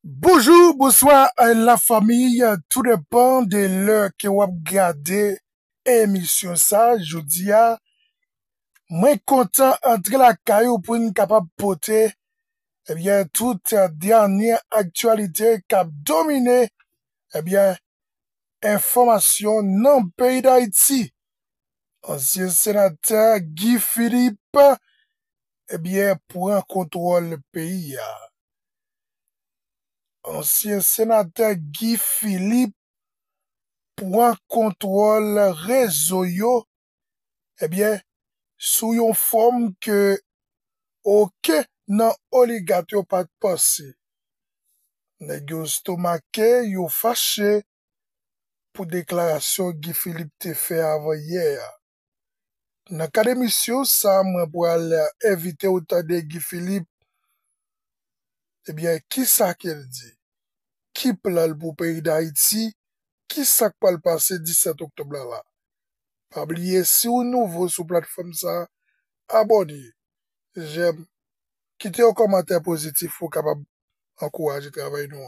Bonjour, bonsoir à la famille. Tout dépend de l'heure que vous regardez émission ça. Je dis moi content entre la caillou pour nous capable porter toute dernière actualité qui a dominé information dans le pays d'Haïti. Ancien sénateur Guy Philippe prend contrôle le pays. Ancien sénateur Guy Philippe prend contrôle réseau yo, sous une forme que aucun nan oligarque yo pas passé. Nèg yo stomaqué, yo fâché pour déclaration Guy Philippe te fait avant hier. Dans cadre émission ça moi pour inviter autant de Guy Philippe qui ça qu'elle dit? Qui plan pour pays d'Haïti? Qui ça qui va le passer 17 octobre là? Pas oublier si vous nouveau sur plateforme ça, abonnez. J'aime. Quittez un commentaire positif pour capable encourager le travail nous.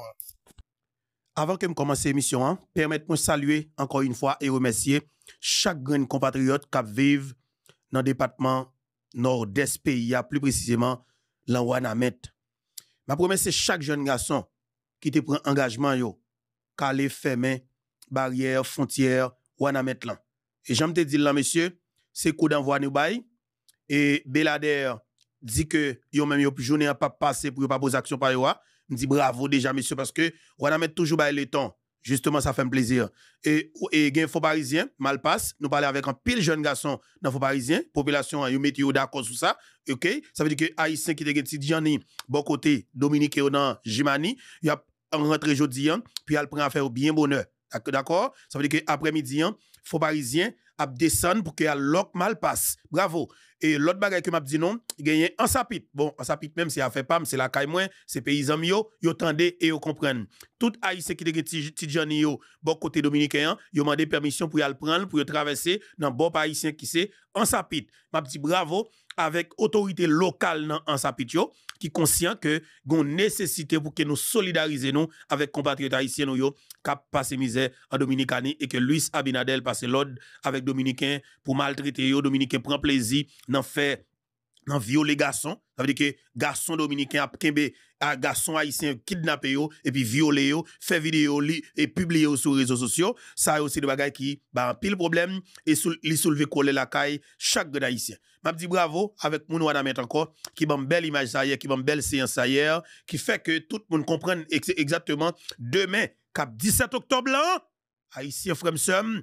Avant que je commence l'émission, permettez-moi de saluer encore une fois et remercier chaque grand compatriote qui vit dans le département nord-est pays, plus précisément dans Wanamet. Ma promesse c'est chaque jeune garçon qui te prend engagement yo, qui aller fermer barrière frontière Wanamet là. Et j'aime te dire là monsieur, c'est coup d'envoi nous bail et Belader dit que yo même yo journée pas passer pour pas poser action par yo. Me dit bravo déjà monsieur parce que Wanamet toujours bail le temps. Justement, ça fait un plaisir. Et gen faux parisien, mal passe, nous parlons avec un pile jeune garçon dans faux parisien, population, yo mettez d'accord sur ça. OK? Ça veut dire que haïtien qui te gen Tidjani, bon côté, Dominique dans Jimani, il a rentré jeudi, puis il prend affaire bien bonheur. D'accord? Ça veut dire que après-midi, faux parisien a descendre pour que l'autre mal passe. Bravo. Et l'autre bagage que m'a dit non, gagné en sapit. Bon, en sapit même si a fait pas, c'est la caille moins, c'est paysan yo, yo tendez et yo comprennent. Tout haïtien qui te Tidjani yo, bon côté dominicain, yo demandé permission pour y aller prendre pour y traverser dans bon haïtien qui c'est en sapit. M'a dit bravo avec autorité locale dans en sapit yo qui conscient que gon nécessité pour que nous solidariser nous avec compatriotes haïtiens nous yo cap passer misère en Dominicanie et que Luis Abinadel passe l'ordre avec dominicain pour maltraiter yo, dominicain prend plaisir dans fait dans violer garçon, ça veut dire que garçon dominicain a kembe à garçon haïtien kidnappé yo et puis violer yo, fait vidéo et publier sur les réseaux sociaux, ça aussi des bagages qui ba pile problème et li soulever coller la caille chaque grand haïtien. M'a dit bravo avec moun wana met encore qui ban belle image ça hier, qui ban belle séance ça hier, qui fait que tout le monde comprenne exactement demain cap 17 octobre là, haïtien frère m'sem,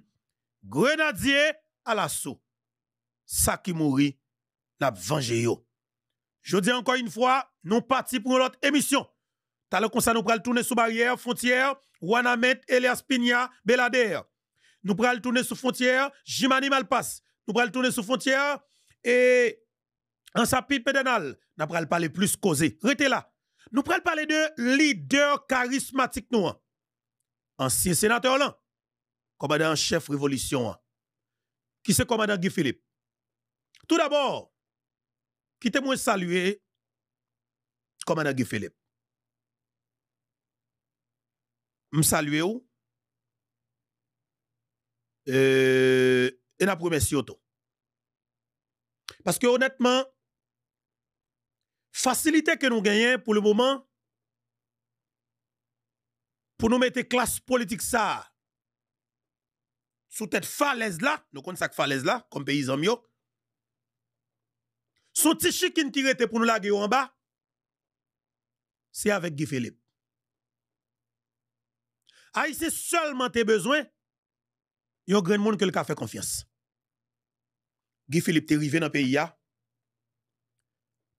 grenadier à l'assaut. Ça qui mourit n'a vengé yo. Je dis encore une fois, nous partis pour l'autre émission. T'as le conseil nous pral tourner sous barrière, frontière, Wanamet, Elias Pigna, Belader. Nous pral tourner sous frontière, Jimani Malpass. Nous pral tourner sous frontière et en sapit pédénal. Nous pral parler plus causé. Restez là. Nous pral parler de leader charismatique nous. Ancien sénateur là. Commandant chef révolution. Qui c'est commandant Guy Philippe? Tout d'abord, quittez-moi saluer commandant Guy Philippe. Je salue ou et n'a remercié auto. Parce que honnêtement, facilité que nous gagnons pour le moment, pour nous mettre classe politique ça, sous tête falaise là, nous connaissons ça falaise là, comme paysan mieux. Son petit chikin qui était pour nous laguer en bas, c'est avec Guy Philippe. Haïtien seulement tes besoins, il y a un grand monde que le fait confiance. Guy Philippe est arrivé dans le pays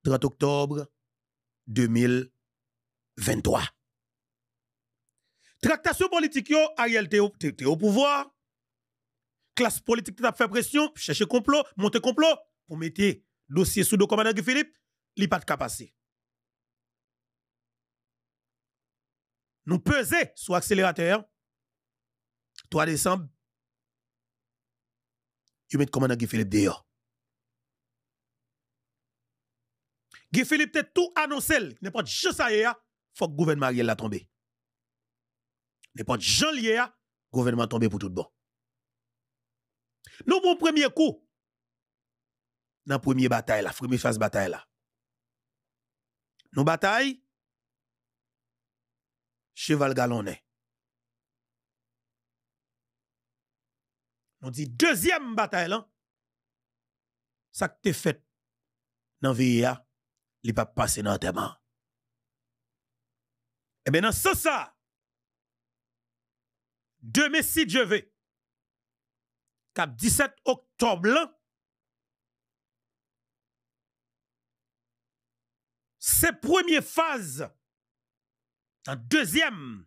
30 octobre 2023. Tractation politique, yo, Ariel te au pouvoir. Classe politique t'a fait pression, chercher complot, monter complot, pour mettre dossier sous le commandant Guy Philippe, li pas de capacité. Nous peser sur accélérateur, 3 décembre, you met commandant Guy Philippe dehors. Guy Philippe te tout annoncé, n'importe juste ça hier, faut que le gouvernement Ariel la tombe. N'importe Jean lié a, gouvernement tombe pour tout bon. Nous bon premier coup dans première bataille la première phase bataille là. Nous bataille cheval galonnet. Nous dit deuxième bataille là. Ça que t'es fait dans VIA, il pas passer dans enterrement. Eh bien dans ce ça 2 mai 6 je vais cap 17 octobre là, c'est première phase en deuxième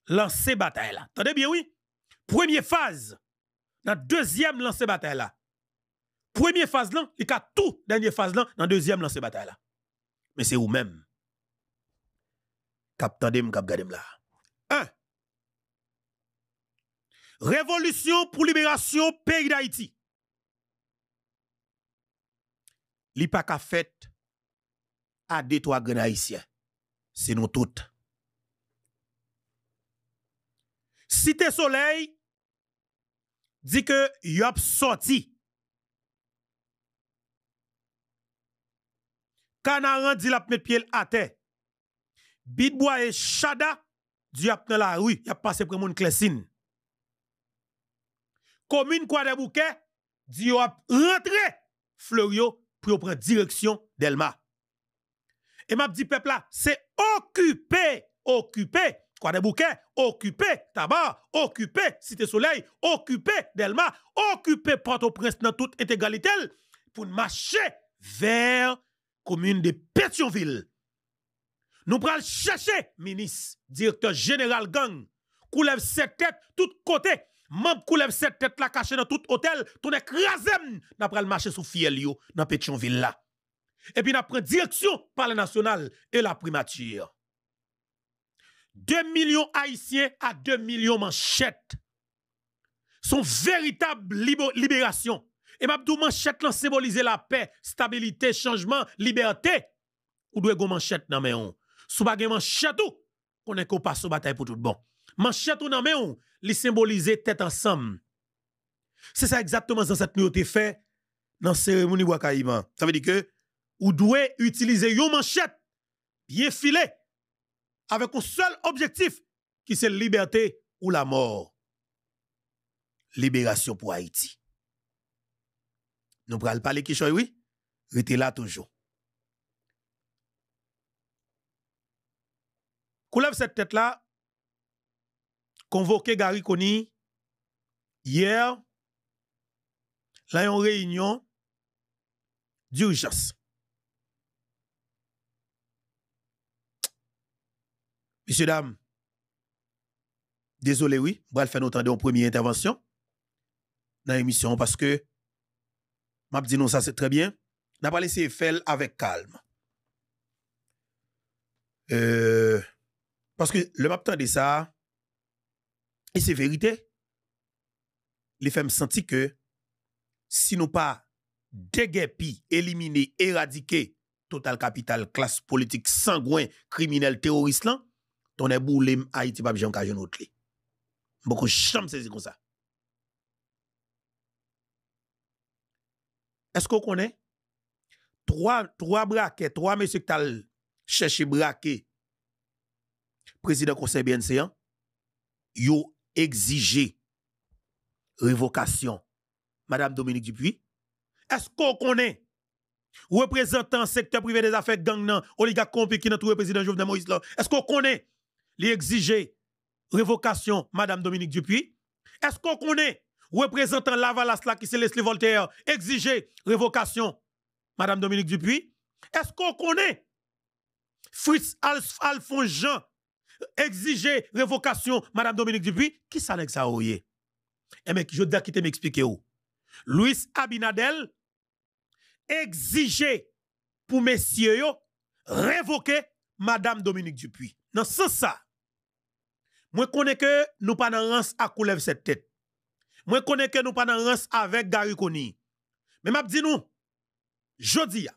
lancer bataille là. Attendez bien oui. Première phase dans deuxième lancer bataille là. Première phase là, il y a tout dernière phase là dans deuxième lancer bataille là. Mais c'est où même cap tandem cap gadem là. 1. Révolution pour libération pays d'Haïti. Li pa ka fait à 2-3 grands haïtiens. C'est nous toutes. Cité Soleil dit que y a sorti. Canaran dit la mettre pied à terre. Bidbois et Chada dit y a dans la rue, y a passé pour moun Clessine. Commune Croix des Bouquets dit y a rentré Florio pour prendre direction d'Elma. Et m'a dit peuple là, c'est occupé Croix des Bouquets, occupé Tabar, occupé Cité Soleil, occupé Delma, occupé Port-au-Prince dans toute intégralité pour marcher vers commune de Pétionville. Nous pral chercher ministre, directeur général gang, coulève cette tête tout côté, membre coulève cette tête là caché dans tout hôtel, tout écrasem, n'a pral marcher sous fiel yo dans Pétionville là. Et puis n'a pris direction par le national et la primature. 2 millions haïtiens à 2 millions manchettes. Son véritable libération. Et m'abdou manchette là symbolise la paix, stabilité, changement, liberté. Ou doit go manchette nan men on. Sou bagay manchette ou, qu'on est qu'on passe bataille pour tout bon. Manchette ou nan men on, li symboliser tête ensemble. C'est ça exactement ça cette nous fait dans cérémonie Wakaïman. Ça veut dire que ou doit utiliser yon manchette bien filé avec un seul objectif qui c'est liberté ou la mort. Libération pour Haïti. Nous pral parler qui choy oui, rete là toujours. Koulève cette tête là, convoqué Gary Koni hier, là yon réunion d'urgence. Messieurs, dames, désolé, oui, on va faire notre temps de première intervention dans l'émission parce que, m'a dit non, ça c'est très bien. N'a pas laissé faire avec calme. Parce que le m'a de ça, et c'est vérité, les femmes sentent que si nous pas déguerpi, éliminer, éradiquer total capital, classe politique, sangouin, criminel, terroriste, là, ton est boulé Haïti pas besoin de autre. Beaucoup chambre saisi comme ça. Est-ce qu'on connaît trois braquets, 3 messieurs qui t'al cherché braquer président conseil BNC yo exigé révocation Madame Dominique Dupuis? Est-ce qu'on connaît représentant secteur privé des affaires gang nan oligarque corrompu qui notre président Jovenel Moïse là? Est-ce qu'on connaît les exiger révocation Madame Dominique Dupuis? Est-ce qu'on connaît représentant Lavalas là qui c'est Leslie Voltaire exiger révocation Madame Dominique Dupuis? Est-ce qu'on connaît Fritz Alphonse Jean exiger révocation Madame Dominique Dupuis? Qui ça nèg ça oyé? Eh mais je dois quitter m'expliquer où. Louis Abinadel exiger pour messieurs yo révoquer Madame Dominique Dupuis. Dans ce sens ça, moi connais que nous pas dans rance à coulever cette tête. Moi connais que nous pas dans rance avec Gary Koni. Mais m'a dit nous, jodi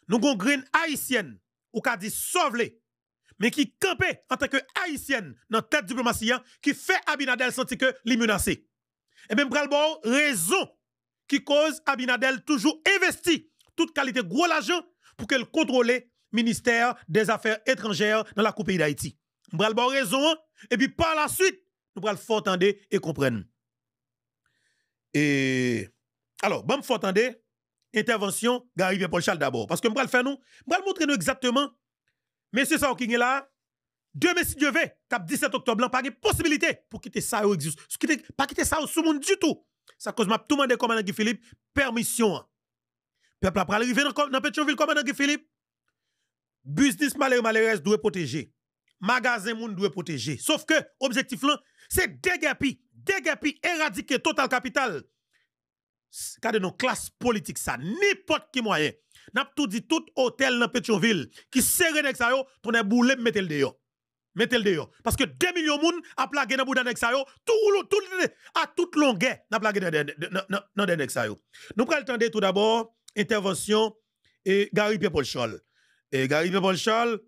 nous gon graine haïtienne ou qu'a dit sauve-les, mais qui campait en tant que haïtienne dans tête diplomatie, qui fait Abinadel sentir que les menacé. Et même pral bon raison qui cause Abinadel toujours investi toute qualité gros l'argent pour qu'elle contrôle ministère des Affaires étrangères dans la coupe d'Haïti. Pral bon raison et puis par la suite nous pral faut entendre et comprendre. Et alors, bon faut entendre intervention Gary Pierre-Paul Charles d'abord parce que pral faire nous montrer nous exactement monsieur ça qui est là. Demain, si Dieu veut, cap 17 octobre, là, pas de possibilité pour quitter ça ou existe. Pas quitter ça sous monde du tout. Ça cause m'a tout demandé commandant Guy Philippe permission. Peuple après arriver dans Pétionville commandant Guy Philippe. Business malheureux doit protéger. Magasin moun doit protéger. Sauf que objectif là, c'est dégapi, éradiquer total capital. Kade nos classes politiques ça n'importe qui moyen. N'a tout dit tout hôtel dans Pétionville qui serre nek ça yo, ton boule mettez le dehors. Mettez le dehors. Parce que 2 millions de moun a plagué dans boudan nek ça yo, à toute longueur n'a plagué dans nek ça yo. Nous prenons le temps tout d'abord intervention et Gary Pierre-Paul Charles. Et Gary Pierre-Paul Charles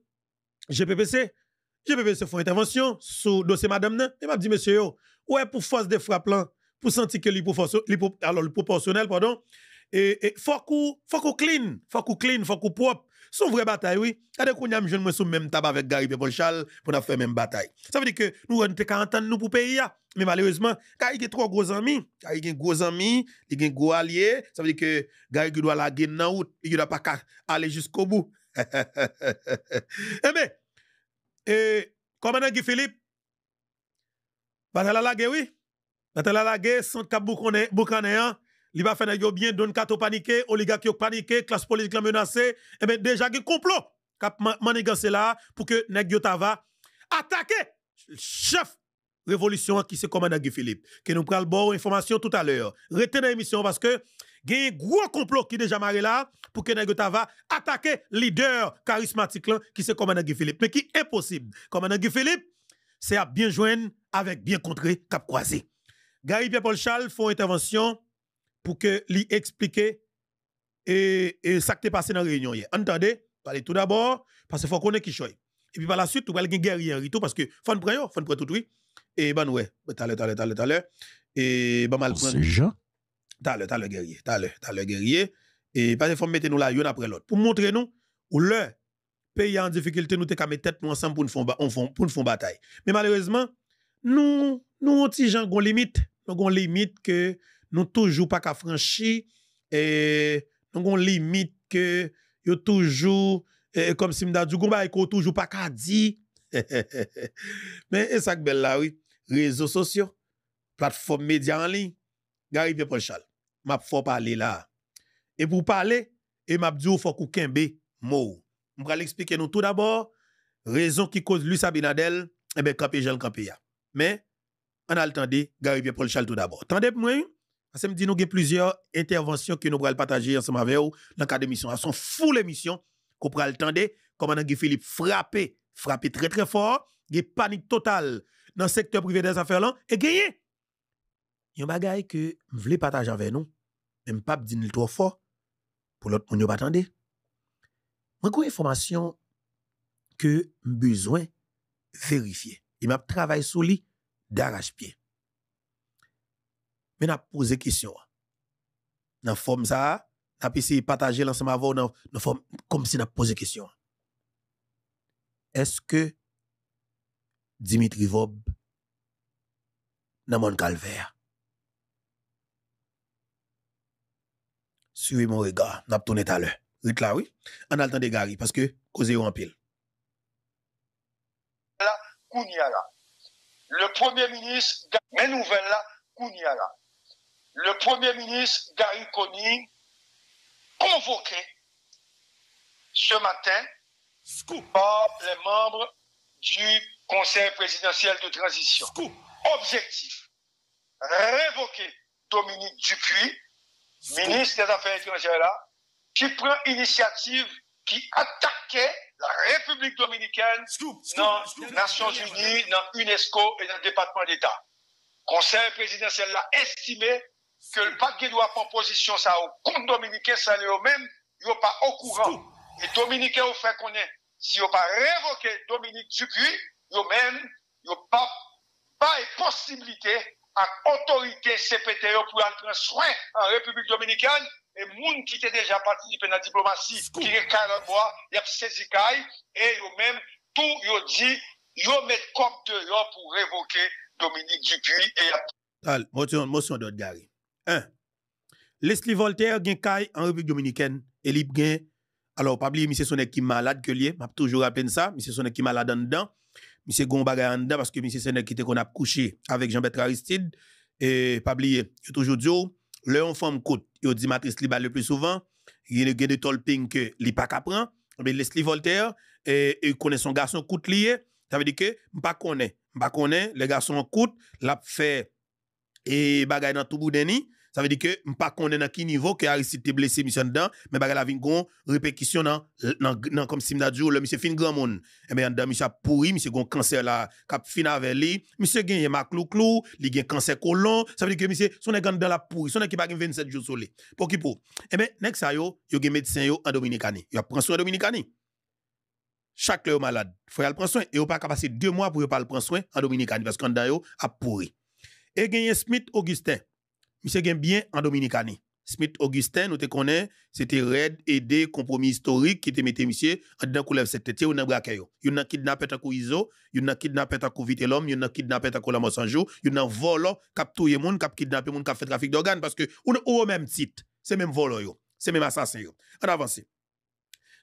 GPPC font intervention sur dossier madame et m'a dit monsieur yo, ouais pour force de frappe là, pour sentir que le proportionnel pardon et faut qu'on clean, faut qu'on propre. Son vraie bataille, oui. Quand on a jeune sous même tabac avec Gary Pierre-Paul Charles pour faire même bataille. Ça veut dire que nous on te 40 ans nous pour payer. Mais malheureusement, Gary a trois gros amis, Gary a gros amis, il a gros alliés. Ça veut dire que Gary doit la gagner dans route, il doit pas aller jusqu'au bout. Eh bien, commandant Guy Philippe, bataille la guerre, oui. Bataille la guerre, sans cap boucanéen. Il va faire bien, donne kato paniqué, oligarque paniqué, classe politique la menacée. Eh bien, déjà, il y a un complot cap manigancé là pour que nèg yo va attaquer chef révolution qui se commande Guy Philippe. Que nous prenons bon information tout à l'heure. Retenez l'émission parce que il y a un gros complot qui déjà marré là pour que nèg yo va attaquer leader charismatique là qui se commande Guy Philippe. Mais qui est impossible. Commandant Guy Philippe, c'est à bien joindre avec bien contrer cap croisé. Gary Pierre-Paul Charles font intervention pour que lui expliquer et ça qui est passé dans la réunion hier. Entendez, parlez tout d'abord parce qu'il faut qu'on ait qui choy. Et puis par la suite, tu vas aller guerrier Rito parce que faut prendre tout oui. Et ben ouais, t'as l'heure et ben mal prendre. C'est Jean. T'as le guerrier et parce qu'il faut mettre nous là une après l'autre pour montrer nous où le pays en difficulté nous te ka mettre tête nous ensemble pour nous faire bataille. Mais malheureusement, nous petits gens gon limite, nous gon limite que nous toujours pas qu'à franchir et nous avons limite que yo toujours comme si m'da du gomba ko toujours pas qu'à dire mais et ça que belle là oui réseaux sociaux plateforme médias en ligne Gary Pierre-Paul Charles m'a faut parler là et pour parler et m'a dit faut qu'on kembe mot on va l'expliquer nous tout d'abord raison qui cause Luis Abinadel et ben camper Jean camper mais on a le temps de Gary Pierre-Paul Charles tout d'abord attendez moi parce que me dit nous avons plusieurs interventions que nous pourrons partager ensemble avec vous dans le cadre de l'émission. Elles sont full émission qu'on pourra le temps de commandant Guy Philippe frapper très très fort, il y a panique totale dans le secteur privé des affaires là et gagner. Il y a un bagage que je voulais partager avec nous, même pas dire trop fort pour l'autre monde pas attendre. Moi une information que besoin vérifier. Il m'a travaillé sur lui d'arrache-pied. Mais n'a posé question. Dans forme ça, n'a essayé partager l'ensemble avant dans forme comme si n'a posé question. Est-ce que Dimitri Vob dans mon calvaire? Suivez mon regard, n'a tourné tout à l'heure. Rite là oui. On a le temps de Gary parce que causer en pile. Là, Kouniala. Le premier ministre, mes nouvelles là, Kouniala. Le Premier ministre Gary Conille convoqué ce matin par les membres du Conseil présidentiel de transition. Objectif, révoquer Dominique Dupuis, ministre des Affaires étrangères là, qui prend initiative, qui attaquait la République dominicaine dans les Nations Unies, dans UNESCO et dans le département d'État. Conseil présidentiel l'a estimé que le paquet doit prendre position ça au compte dominicain, ça n'est au même, il n'est pas au courant. Et dominicain au fait qu'on est si yo pas révoquer Dominique Dupuis, yo même, yo pas possibilité à autorité CPTO pour aller prendre soin en République dominicaine et moun qui était déjà participé dans la diplomatie, qui est carré bois, y a saisi caille et yo même tout yo dit yo met comme de yo pour révoquer Dominique Dupuis et motion d'ordre Gary. 1. Leslie Voltaire gen caille en République dominicaine et li gen alors pas oublier monsieur son qui malade que lié, m'a toujours rappelé ça, monsieur son qui malade en dedans. Monsieur gon bagay en dedans parce que monsieur Sénèque qui était qu'on a couché avec Jean-Bertrand Aristide et pas oublier toujours dit le on femme coûte yo dit matrice li le plus souvent il y a de tolping que li pas qu'apprend mais Leslie Voltaire et connaît son garçon coûte lié ça veut dire que m'pas connaît les garçons coûte l'a fait et bagay dans tout boudeni ça veut dire que m'pas connaît dans qui niveau que Aristide te blessé monsieur dedans mais bagay la vinn gon répercussion dans comme si m'da dit le monsieur fin grand monde et ben dedans monsieur pourri monsieur gon cancer là cap fin avec lui monsieur gagne maclou li gagne cancer colon ça veut dire que monsieur son est dans la pourri son qui pas 27 jours soleil pour qui pour et ben nek ça yo gagne médecin yo en Dominicanie yo prend soin en Dominicanie chaque là malade faut y prendre soin et yo pas passer 2 mois pour pas prendre soin en Dominicanie parce qu'en dedans yo a pourri et gagne Smith Augustin monsieur gagne bien en Dominicanie. Smith Augustin, nous te connaît, c'était raid, aidé, compromis historique qui te mettait monsieur en dedans coulève cette tête ou nan braqué yo. Yon nan kidnappé ta kou Izo, yon nan kidnappé ta kou Vite l'homme, yon nan kidnappé ta kou la Monsanjo, yon nan volo, kap touye moun, kap kidnappé moun, kap fait trafic d'organes parce que ou au même titre, c'est même volo yo, c'est même assassin yo. On avance.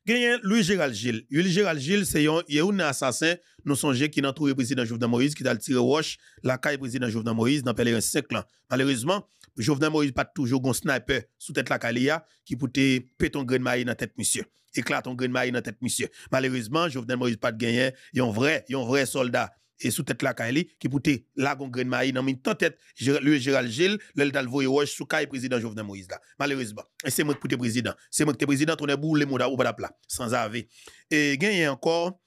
Gagné Louis Gérald Gilles. Louis Gérald Gilles, c'est un assassin, nous songeons qui n'a trouvé le président Jovenel Moïse, qui a tiré roche, la caille président Jovenel Moïse, dans Pèlerin 5 ans. Malheureusement, Jovenel Moïse pas toujours un sniper sous tête la calia, qui peut te péter ton grain de maïs dans tête monsieur. Éclate ton grain de maïs dans tête monsieur. Malheureusement, Jovenel Moïse pas de gagner, il y a un vrai soldat. Et sous tête la caille, qui peut te la gon grain de maïs dans min tête, Louis Gérald Gilles, le dal voye roche sous caille président Jovenel Moïse là. Malheureusement. Et c'est moi qui pour président. C'est moi qui t'es président, on est boule les moda ou pas plat, sans avé. Et gagné encore,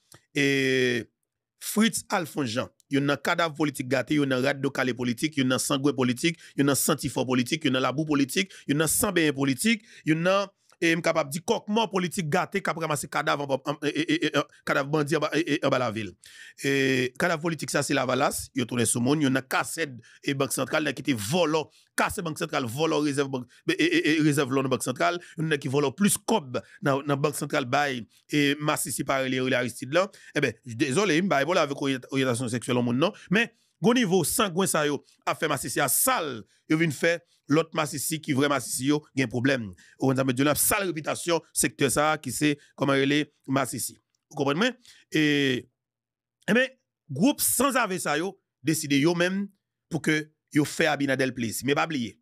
Fritz Alphonse Jean. Il y a un cadavre politique gâté, il y a un rad de calé politique, il y a un sanguin politique, il y a un santifort politique, il y a un labou politique, il y a un sambéen politique, il y a un capable de dire coquement politique gâté qui a ramassé cadavre cadavre bandit en bas la ville. Cadavre politique ça c'est la valasse, il y a tourné sur monde, il y a un cassette et banque centrale qui était volant, casse banque centrale volant réserve réserve l'on banque centrale, il y a qui volant plus cob dans banque centrale bail et Massissi par les Aristide là. Eh ben désolé, m'ba voilà avec orientation sexuelle au monde non, mais au niveau sanguin ça yo a fait Massissi à sale, il vient faire l'autre Massissi qui vraiment Massissi yo gen problème. On a mettre sale réputation secteur ça qui c'est comment relé Massissi. Vous comprenez? Et ben groupe sans avec ça yo décider yo même pour que yo fait Abinadel place. Mais pas oublier.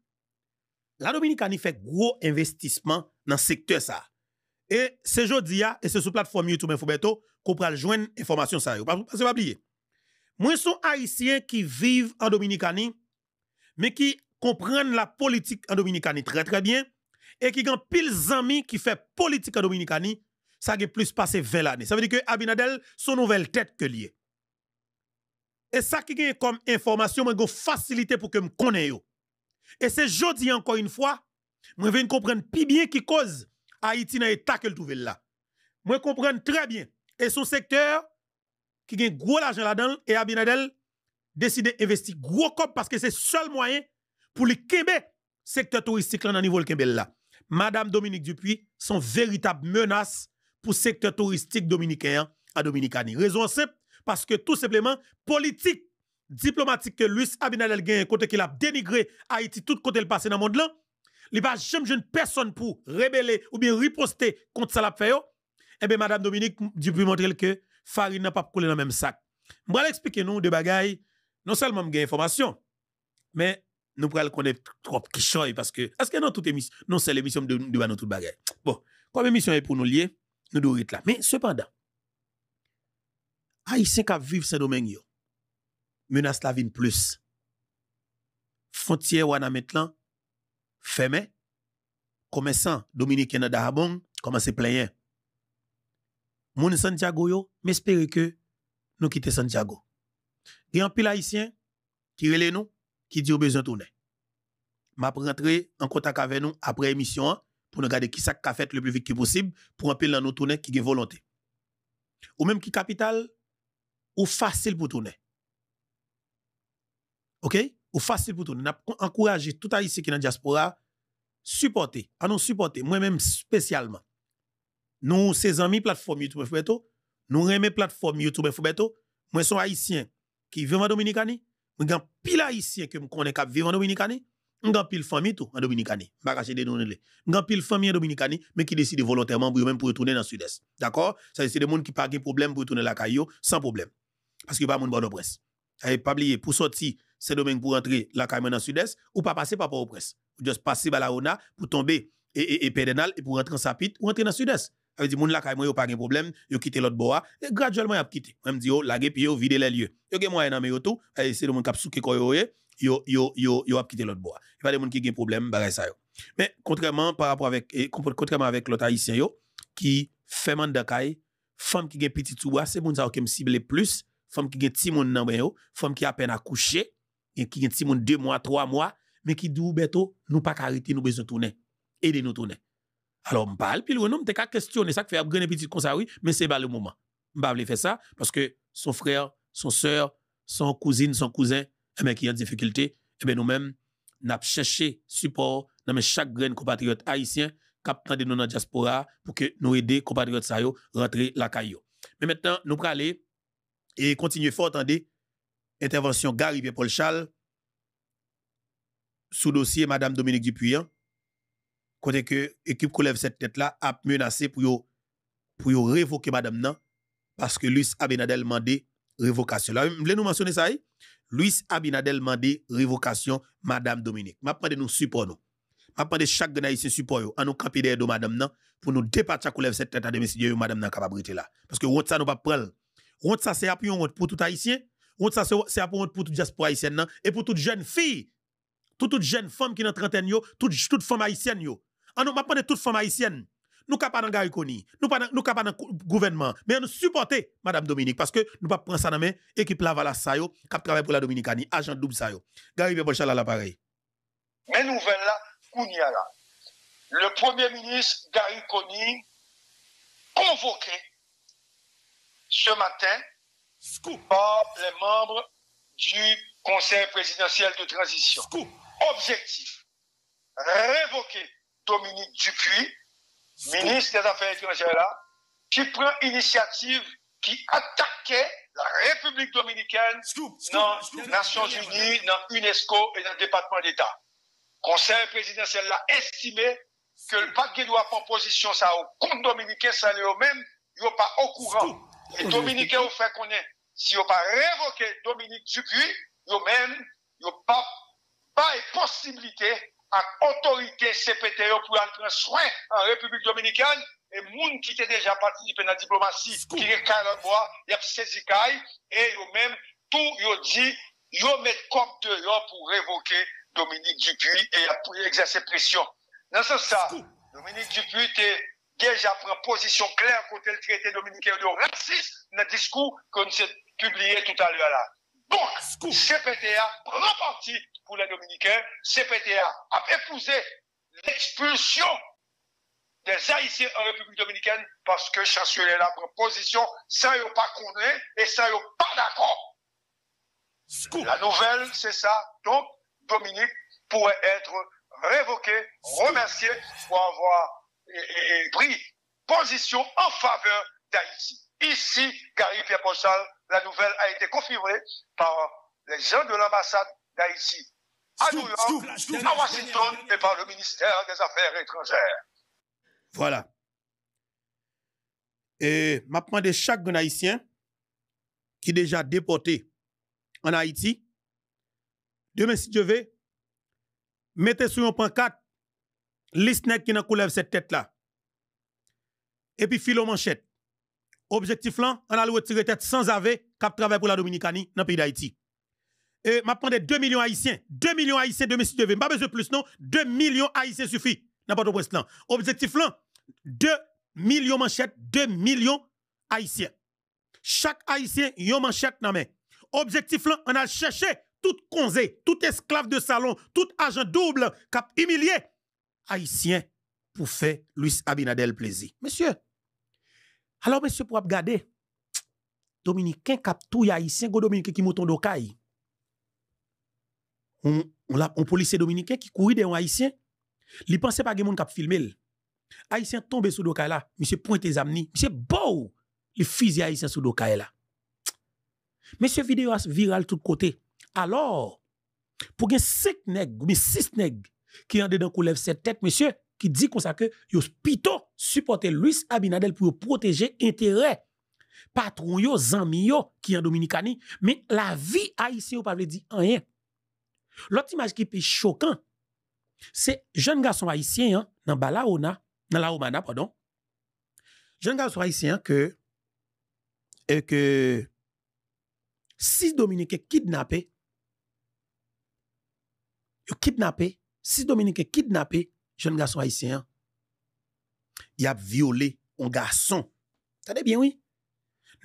La Dominicanie fait gros investissement dans secteur ça. Et c'est jodi a et c'est sur plateforme YouTube Infobeto qu'on pral joindre information ça yo. Parce que pas oublier. Moi sont haïtiens qui vivent en Dominicanie mais qui comprennent la politique en Dominicanie très très bien et qui ont pile amis qui fait politique en Dominicanie, ça a plus passé 20 années. Ça veut dire que Abinadel son nouvelle tête que lié. Et ça qui gagne comme information, moi, une facilité pour que me connaisse yo. Et c'est jodi encore une fois, moi viens comprendre plus bien qui cause Haïti dans l'état que le trouve là. Moi comprendre très bien. Et son secteur qui gagne gros l'argent là-dedans et Abinadel décide d'investir gros comme parce que c'est seul moyen pour le Québec secteur touristique là dans niveau le Québec là. Madame Dominique Dupuis sont véritable menace pour secteur touristique dominicain à Dominicanie. Raison simple parce que tout simplement politique diplomatique que Luis Abinadel gagne côté qu'il a dénigré Haïti tout côté le passé dans le monde là, il va jamais jeune personne pour rebeller ou bien riposter contre ça l'a fait yo. Eh bien Madame Dominique Dupuis montre que farine n'a pas coulé dans le même sac. Je vais expliquer nous de bagaille non seulement gagne information mais nous pral connaître trop qui choy parce que est-ce que dans toute émission non c'est l'émission de nous toute bagaille. Bon, comme émission est pour nous lier, nous devons être là. Mais cependant Haïtien qui vivent Saint-Domingue yo menace la vie plus. Frontière wana maintenant fermé. Commerçant dominicain dans Dahabon commence à plaindre. Moun Santiago yo, m'espère que nous quitter Santiago. Et un pile haïtien qui relè nous qui dit au besoin tourner. M'a rentrer en contact avec nous après émission pour nous regarder qui ça qu'a fait le plus vite que possible pour un pile dans nous tourner qui a volonté. ou même qui capitale, ou facile pour tourner. OK? Ou facile pour tourner. N'a encourager tout haïtien qui dans diaspora supporter, à nous supporter, moi-même spécialement. Nous, ses amis plateforme YouTube Fubeto, nous remet plateforme YouTube Fubeto, moi son haïtien qui vivent en Dominicanie, moi pile haïtien que me connais qui vivent en Dominicanie, m'gan pile famille tout en Dominicanie. Pas cacher des noms m'gan pile famille en Dominicanie mais qui décide volontairement pour même pour retourner dans le sud-est. D'accord? Ça c'est des gens qui pas de problème pour retourner la caillou sans problème. Parce que pas moun bord de presse. Allez pas oublier pour sortir c'est domaine pour rentrer la caillou dans le sud-est ou pas passer par Port-au-Prince. Ou juste passer par la Ona pour tomber et Pédénal et pour rentrer en Sapit ou rentrer dans le sud-est. Ça veut dire moun la caillou yo pas de problème, yo quitter l'autre bord et graduellement y a quitté. Même dit yo laguer puis yo vider les lieux. Yo gen moyen nan yo tout, c'est le monde qui a souké ko yo a quitté l'autre bord. Il y a des gens qui ont problème bagay ça yo. Mais contrairement avec l'autre haïtien yo qui fait mandat kay, femme qui gen petit touba, c'est moun ça qui me cible plus, femme qui gen ti moun nan ben yo, femme qui a peine accoucher, qui gen ti moun 2 mois, 3 mois, mais qui dou beto nous pas arrêter nous besoin tourner. Aider nous tourner. Alors m'parle puis nous m'te ka questionner ça que fait grand petit comme ça oui, mais c'est pas le moment. M'pa vle faire ça parce que son frère, son sœur, son cousine, son cousin mais qui a des difficultés, et bien nous-mêmes, nous avons cherché support dans chaque grain compatriote haïtien qui a nous dans la diaspora pour que nous aider compatriotes sa yo rentrer la caillou. Mais maintenant, nous allons aller et continuer fort attendez intervention Gary Pierre Paul Charles sous dossier Madame Dominique Dupuyan, côté que équipe qui lève cette tête là a menacé pour révoquer Madame nan parce que Luis Abinadel demandé révocation. Là, voulez nous mentionner ça? Luis Abinadel demandé révocation Madame Dominique. M'a demandé nous support nous. M'a demandé chaque haïtien support yo, en nous camper derrière Madame nan pour nous départir qu'on lève cette tête à messieurs Madame nan capabilité là. Parce que honte ça nous pas prendre. Honte ça c'est appui honte pour tout haïtien. Honte ça c'est appui honte pour toute diaspora haïtienne nan et pour toute jeune fille, toute jeune femme qui dans trentaine yo, toute femme haïtienne yo. En nous m'a demandé toute femme haïtienne. Nous ne pas dans Gary Koni, nous pas dans gouvernement, mais nous supporter Madame Dominique parce que nous pas prendre ça dans main équipe la Vala Sayo qui travaille pour la Dominicanie, agent double Sayo. Gary Bebochal à l'appareil. Mais nouvelle là, Kounia là. Le Premier ministre Gary Koni convoqué ce matin par les membres du Conseil présidentiel de transition. Objectif, révoquer Dominique Dupuis, ministre des Affaires étrangères là, qui prend initiative qui attaquait la République dominicaine dans les Nations Unies, dans l'UNESCO et dans le département d'État. Le Conseil présidentiel a estimé que le paquet doit prendre position ça au compte dominicain, ça n'est même, il n'est pas au courant. Et Dominicains ont fait connaître, si ils n'ont pas révoqué Dominique Dupuis, ils même, ils n'ont pas de possibilité à l'autorité CPTO pour prendre soin en République dominicaine et moun qui étaient déjà participé dans la diplomatie, qui est carré bois, il y a saisi et eux même tout yo dit yo mettre comme de pour révoquer Dominique Dupuis et pour exercer pression. Dans ce sens, Dominique Dupuis était déjà pris position claire contre le traité dominicain de racisme dans le discours qu'on s'est publié tout à l'heure là. Donc, CPTA prend parti pour les Dominicains. CPTA a épousé l'expulsion des Haïtiens en République dominicaine parce que chancelier là prend position sans yon pas connaître et sans yon pas d'accord. La nouvelle, c'est ça. Donc, Dominique pourrait être révoqué, remercié pour avoir pris position en faveur d'Haïti. Ici, Gary Pierre Paul Charles, la nouvelle a été confirmée par les gens de l'ambassade d'Haïti à New York, à Washington et par le ministère des Affaires étrangères. Voilà. Et m'a demandé chaque Haïtien qui est déjà déporté en Haïti, demain si Dieu veut, mettez sur un pancarte liste qui n'a coulève cette tête là. Et puis filo manchette. Objectif là, on a le retirer tête sans ave cap travail pour la Dominicanie dans le pays d'Haïti. Et m'a demandé 2 millions haïtiens, 2 millions haïtiens de monsieur Devin, pas besoin de plus non, 2 millions haïtiens suffit. N'importe quoi là. Objectif là, 2 millions manchettes, 2 millions haïtiens. Chaque haïtien yon manchette dans main. Objectif là, on a cherché tout conseil, tout esclave de salon, tout agent double cap humilié haïtien pour faire Luis Abinadel plaisir. Monsieur. Alors monsieur pour regarder Dominicain cap tout haïtien, go Dominicain qui monte dans caille. On policier dominicain qui courit des haïtiens. Li pense pas que moun k'ap filmer. Haïtien tombe sous dokay là, monsieur pointe les amni, monsieur beau, les fusil haïtien sous dokay là. Monsieur vidéo viral tout côté. Alors, pour gen 5 nèg, ou 6 nèg qui en dedans coulève cette tête monsieur qui dit comme ça que yo pito supporter Luis Abinadel pour protéger intérêt patron yo, zanmi yo qui en Dominicani, mais la vie haïtien ou pas veut dire rien. L'autre image qui est plus choquant, c'est jeune garçon haïtien hein, dans la Omana, pardon. Jeune garçon haïtien que 6 Dominicains kidnappés, 6 Dominicains kidnappés, jeune garçon haïtien, il a violé un garçon. T'as bien oui?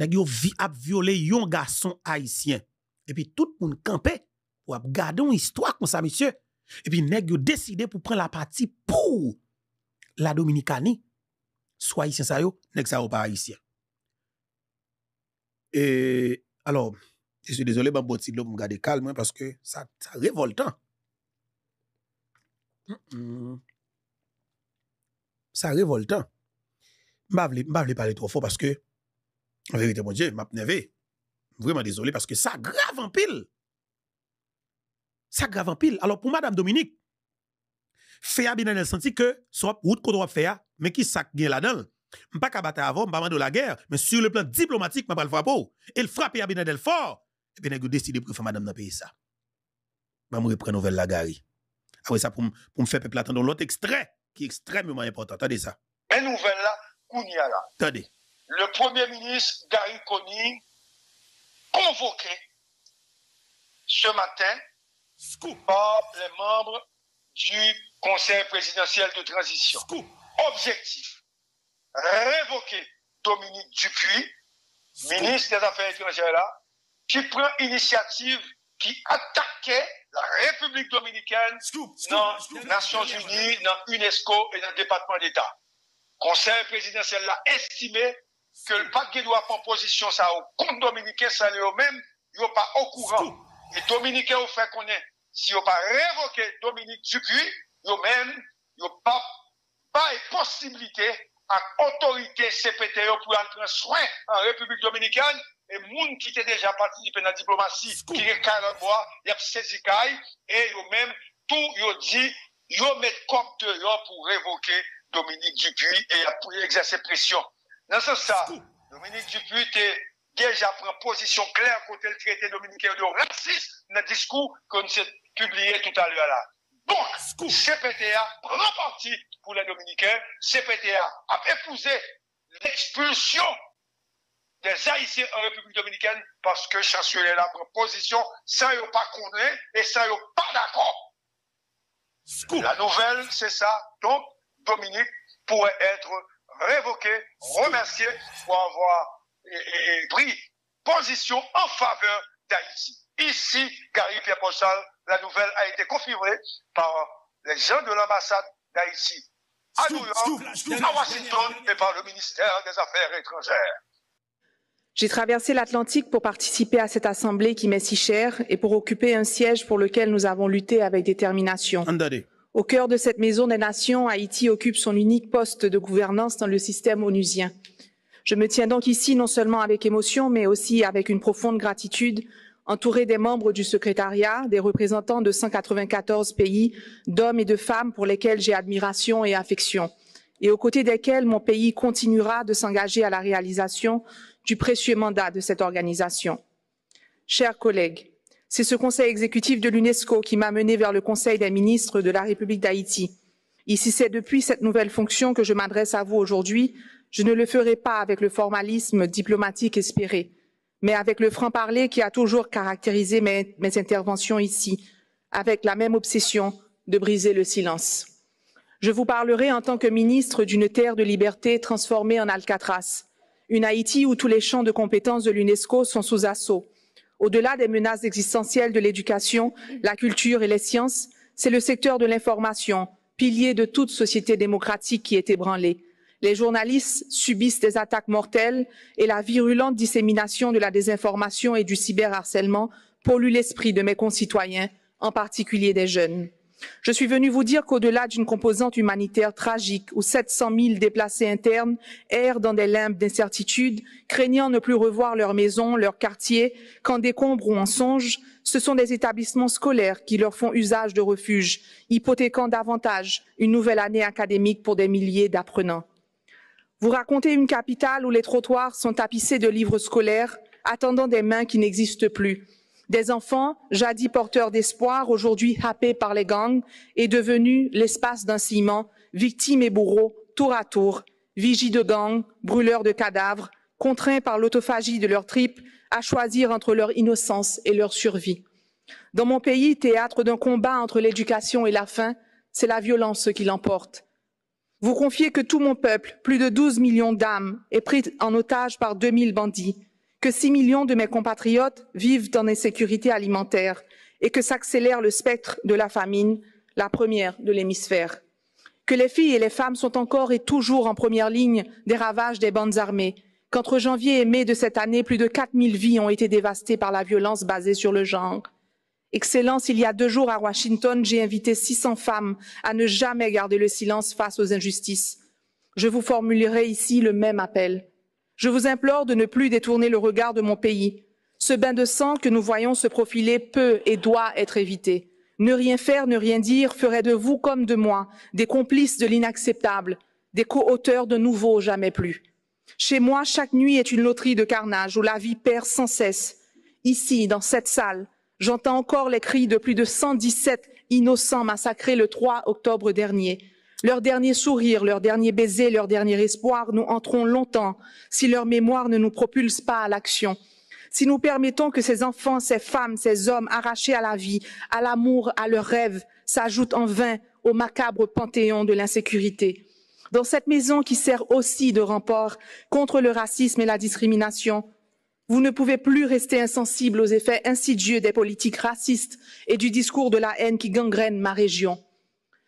Il a violé un garçon haïtien. Et puis tout le monde campé pour garder une histoire comme ça, monsieur. Et puis nèg yo décidé pour prendre la partie pour la Dominicanie. Soit haïtien ça yo, nèg ça yo pas haïtien. Et alors, je suis désolé ben bon pour me garder calme parce que ça révoltant. Ça révoltant. M'pa vle parler trop fort parce que en vérité mon Dieu, m'a nervé. Vraiment désolé parce que ça grave en pile. Ça grave en pile. Alors pour madame Dominique, fait Abinadel senti que soit route qu'on doit faire mais qui ça gagne là-dedans. M'pa ka battre avant, m'pa de la guerre, mais sur le plan diplomatique, m'a pas le frapper. Il frappe Abinadel fort. Et puis nèg décidé pour faire madame dans pays ça. Ba me reprendre nouvelle la gari. Après ça pour me faire peuple attendre l'autre extrait qui est extrêmement important. Attendez ça. Et nouvelle là, Kounia là. Attendez. Le Premier ministre Gary Conille convoqué ce matin par les membres du Conseil présidentiel de transition. Objectif, révoquer Dominique Dupuis, ministre des Affaires étrangères là, qui prend initiative qui attaquait la République dominicaine dans les Nations Unies, dans l'UNESCO et dans le département d'État. Le Conseil présidentiel a estimé que le paquet doit prendre position ça au compte dominicain, ça eux-mêmes, ils sont pas au courant. Et dominicains ont fait connaître, si ils n'ont pas révoqué Dominique Dupuis, eux-mêmes, ils n'ont pas possibilité à l'autorité CPTO pour prendre soin en République dominicaine. Et moun qui étaient déjà participé dans la diplomatie, qui est carrément bois, il y a saisi caille, et eux-mêmes, tout, ils dit, ils mettent comme de pour révoquer Dominique Dupuis et pour exercer pression. Dans ce sens, Dominique Dupuis était déjà pris position claire côté le traité dominicain de racisme dans le discours qu'on s'est publié tout à l'heure là. Donc, CPTA prend parti pour les Dominicains. CPTA a épousé l'expulsion des Haïtiens en République dominicaine parce que chancelier là prend position sans yon pas connaître et sans yon pas d'accord. La nouvelle, c'est ça. Donc, Dominique pourrait être révoqué, remercié pour avoir pris position en faveur d'Haïti. Ici, Gary Pierre Postal, la nouvelle a été confirmée par les gens de l'ambassade d'Haïti à New York, à Washington et par le ministère des Affaires étrangères. J'ai traversé l'Atlantique pour participer à cette assemblée qui m'est si chère et pour occuper un siège pour lequel nous avons lutté avec détermination. Au cœur de cette maison des nations, Haïti occupe son unique poste de gouvernance dans le système onusien. Je me tiens donc ici non seulement avec émotion, mais aussi avec une profonde gratitude, entouré des membres du secrétariat, des représentants de 194 pays, d'hommes et de femmes pour lesquels j'ai admiration et affection, et aux côtés desquels mon pays continuera de s'engager à la réalisation du précieux mandat de cette organisation. Chers collègues, c'est ce conseil exécutif de l'UNESCO qui m'a mené vers le Conseil des ministres de la République d'Haïti. Et si c'est depuis cette nouvelle fonction que je m'adresse à vous aujourd'hui, je ne le ferai pas avec le formalisme diplomatique espéré, mais avec le franc-parler qui a toujours caractérisé mes interventions ici, avec la même obsession de briser le silence. Je vous parlerai en tant que ministre d'une terre de liberté transformée en Alcatraz, une Haïti où tous les champs de compétences de l'UNESCO sont sous assaut. Au-delà des menaces existentielles de l'éducation, la culture et les sciences, c'est le secteur de l'information, pilier de toute société démocratique qui est ébranlé. Les journalistes subissent des attaques mortelles et la virulente dissémination de la désinformation et du cyberharcèlement pollue l'esprit de mes concitoyens, en particulier des jeunes. Je suis venu vous dire qu'au-delà d'une composante humanitaire tragique où 700 000 déplacés internes errent dans des limbes d'incertitude, craignant ne plus revoir leur maison, leur quartier, qu'en décombre ou en songe, ce sont des établissements scolaires qui leur font usage de refuge, hypothéquant davantage une nouvelle année académique pour des milliers d'apprenants. Vous racontez une capitale où les trottoirs sont tapissés de livres scolaires, attendant des mains qui n'existent plus. Des enfants, jadis porteurs d'espoir, aujourd'hui happés par les gangs, et devenus l'espace d'un ciment, victimes et bourreaux, tour à tour, vigies de gangs, brûleurs de cadavres, contraints par l'autophagie de leurs tripes à choisir entre leur innocence et leur survie. Dans mon pays, théâtre d'un combat entre l'éducation et la faim, c'est la violence qui l'emporte. Vous confiez que tout mon peuple, plus de 12 millions d'âmes, est pris en otage par 2000 bandits, que 6 millions de mes compatriotes vivent dans l'insécurité alimentaire et que s'accélère le spectre de la famine, la première de l'hémisphère. Que les filles et les femmes sont encore et toujours en première ligne des ravages des bandes armées, qu'entre janvier et mai de cette année, plus de 4000 vies ont été dévastées par la violence basée sur le genre. Excellence, il y a 2 jours à Washington, j'ai invité 600 femmes à ne jamais garder le silence face aux injustices. Je vous formulerai ici le même appel. Je vous implore de ne plus détourner le regard de mon pays. Ce bain de sang que nous voyons se profiler peut et doit être évité. Ne rien faire, ne rien dire ferait de vous comme de moi des complices de l'inacceptable, des co-auteurs de nouveaux jamais plus. Chez moi, chaque nuit est une loterie de carnage où la vie perd sans cesse. Ici, dans cette salle, j'entends encore les cris de plus de 117 innocents massacrés le 3 octobre dernier. Leur dernier sourire, leur dernier baiser, leur dernier espoir nous hanteront longtemps si leur mémoire ne nous propulse pas à l'action. Si nous permettons que ces enfants, ces femmes, ces hommes arrachés à la vie, à l'amour, à leurs rêves, s'ajoutent en vain au macabre panthéon de l'insécurité. Dans cette maison qui sert aussi de rempart contre le racisme et la discrimination, vous ne pouvez plus rester insensible aux effets insidieux des politiques racistes et du discours de la haine qui gangrène ma région.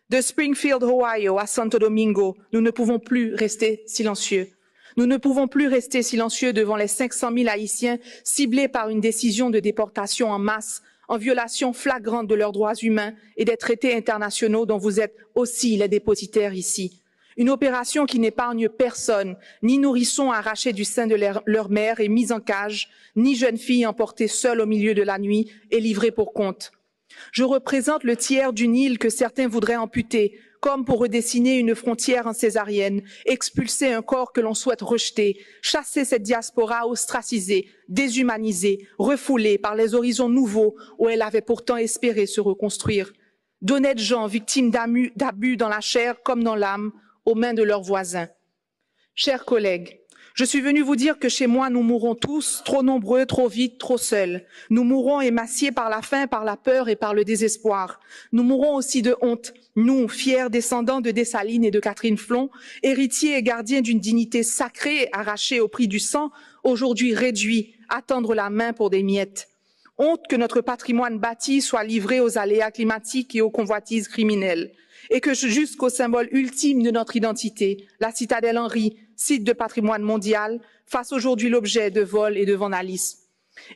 De Springfield, Ohio, à Santo Domingo, nous ne pouvons plus rester silencieux. Nous ne pouvons plus rester silencieux devant les 500 000 Haïtiens ciblés par une décision de déportation en masse, en violation flagrante de leurs droits humains et des traités internationaux dont vous êtes aussi les dépositaires ici. Une opération qui n'épargne personne, ni nourrissons arrachés du sein de leur mère et mis en cage, ni jeunes filles emportées seules au milieu de la nuit et livrées pour compte. Je représente le tiers d'une île que certains voudraient amputer, comme pour redessiner une frontière en césarienne, expulser un corps que l'on souhaite rejeter, chasser cette diaspora ostracisée, déshumanisée, refoulée par les horizons nouveaux où elle avait pourtant espéré se reconstruire. D'honnêtes gens victimes d'abus dans la chair comme dans l'âme, aux mains de leurs voisins. Chers collègues, je suis venu vous dire que chez moi, nous mourrons tous, trop nombreux, trop vite, trop seuls. Nous mourrons émaciés par la faim, par la peur et par le désespoir. Nous mourrons aussi de honte, nous, fiers descendants de Dessalines et de Catherine Flon, héritiers et gardiens d'une dignité sacrée arrachée au prix du sang, aujourd'hui réduits à tendre la main pour des miettes. Honte que notre patrimoine bâti soit livré aux aléas climatiques et aux convoitises criminelles. Et que jusqu'au symbole ultime de notre identité, la citadelle Henri, site de patrimoine mondial, fasse aujourd'hui l'objet de vols et de vandalisme.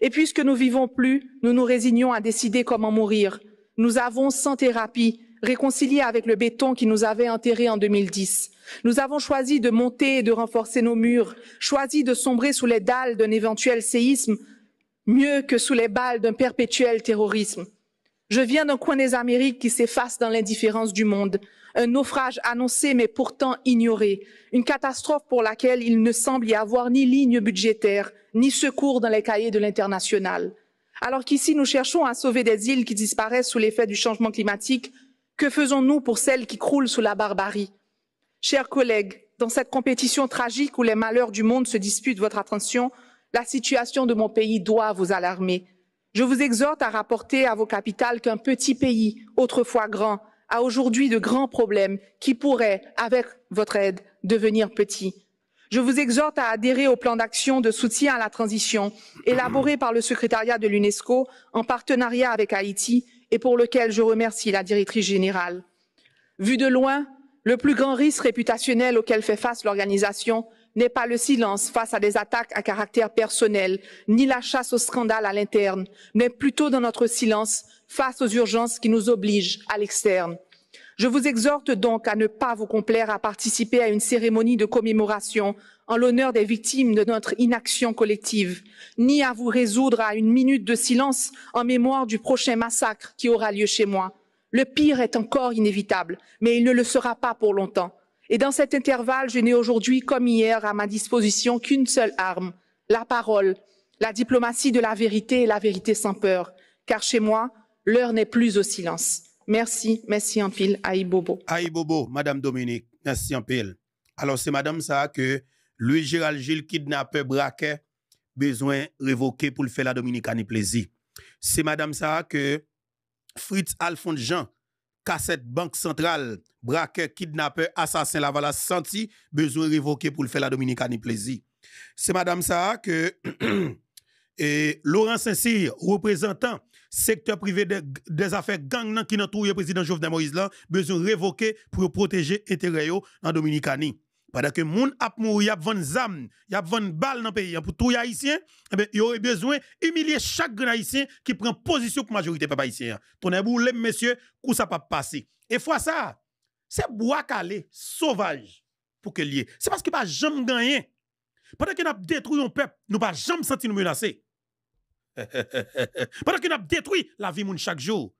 Et puisque nous vivons plus, nous nous résignons à décider comment mourir. Nous avons, sans thérapie, réconcilié avec le béton qui nous avait enterrés en 2010. Nous avons choisi de monter et de renforcer nos murs, choisi de sombrer sous les dalles d'un éventuel séisme, mieux que sous les balles d'un perpétuel terrorisme. Je viens d'un coin des Amériques qui s'efface dans l'indifférence du monde, un naufrage annoncé mais pourtant ignoré, une catastrophe pour laquelle il ne semble y avoir ni ligne budgétaire, ni secours dans les cahiers de l'international. Alors qu'ici nous cherchons à sauver des îles qui disparaissent sous l'effet du changement climatique, que faisons-nous pour celles qui croulent sous la barbarie? Chers collègues, dans cette compétition tragique où les malheurs du monde se disputent votre attention, la situation de mon pays doit vous alarmer. Je vous exhorte à rapporter à vos capitales qu'un petit pays, autrefois grand, a aujourd'hui de grands problèmes qui pourraient, avec votre aide, devenir petits. Je vous exhorte à adhérer au plan d'action de soutien à la transition élaboré par le secrétariat de l'UNESCO en partenariat avec Haïti et pour lequel je remercie la directrice générale. Vu de loin, Le plus grand risque réputationnel auquel fait face l'organisation n'est pas le silence face à des attaques à caractère personnel, ni la chasse au scandale à l'interne, mais plutôt dans notre silence face aux urgences qui nous obligent à l'externe. Je vous exhorte donc à ne pas vous complaire à participer à une cérémonie de commémoration en l'honneur des victimes de notre inaction collective, ni à vous résoudre à une minute de silence en mémoire du prochain massacre qui aura lieu chez moi. Le pire est encore inévitable, mais il ne le sera pas pour longtemps. Et dans cet intervalle, je n'ai aujourd'hui comme hier à ma disposition qu'une seule arme, la parole, la diplomatie de la vérité et la vérité sans peur. Car chez moi, l'heure n'est plus au silence. Merci, merci en pile, Aïbobo. Aïbobo, Madame Dominique, merci en pile. Alors c'est Madame ça que Louis Gérald Gilles, kidnappeur, braquet, besoin révoqué pour le faire la Dominicanie plaisir. C'est Madame ça que Fritz Alphonse Jean, cassette Banque Centrale, braquet, kidnappeur, assassin, la voilà senti, besoin révoqué pour le faire la Dominicanie plaisir. C'est Madame ça que et Laurent Saint-Cyr, représentant secteur privé des affaires gang qui n'entoure le président Jovenel Moïse là, besoin révoquer pour protéger intérêt en Dominicanie. Pendant que moun ap mouri, y a vendre zam, y a vendre balle dans le pays pour tout haïtien, eh ben y aurait besoin humilier chaque grand haïtien qui prend position pour majorité peuple haïtien. Ton boule monsieur, coup ça pas passer. Et fois ça, c'est bois calé, sauvage pour que lié. C'est parce que pas jamais gagné. Pendant que nous avons détruit un peuple, nous pas jamais senti nous menacer. Pendant que nous avons détruit la vie moun chaque jour.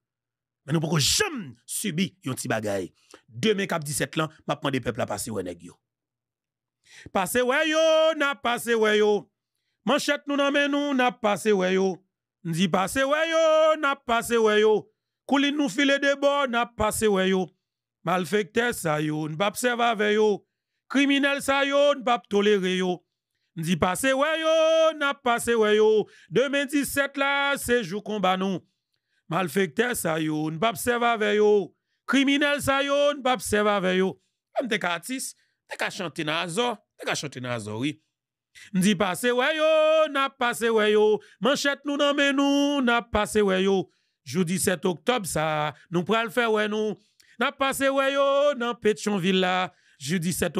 Mais nous ne pouvons jamais subir un petit bagaille. Demain cap 17 ans, m'a demandé peuple à passer ouais nèg yo. Passer ouais yo, n'a passé ouais yo. Manchette nous nan men nous n'a passé ouais yo. Ndi passer ouais yo, n'a passé ouais yo. Koulin nous file de bord n'a passé ouais yo. Malfecteur ça yo, n'pa observer avec yo. Criminel ça yo, n'pa tolérer yo. Ndi passer ouais yo, n'a passé ouais yo. 2017 là, c'est jour combat nous. Malfecteur ça yo, n'pa observer avec yo. Criminel ça yo, n'pa observer avec yo. Comme t'es artiste, t'es qu'à chanter dans azor, oui. N'di passé ouais yo, n'a passé ouais yo. Manchette nous nan men nous, n'a passé ouais yo. Jeudi 17 octobre ça, nous pral faire ouais nous. N'a passé ouais yo dans Pétionville là, jeudi 7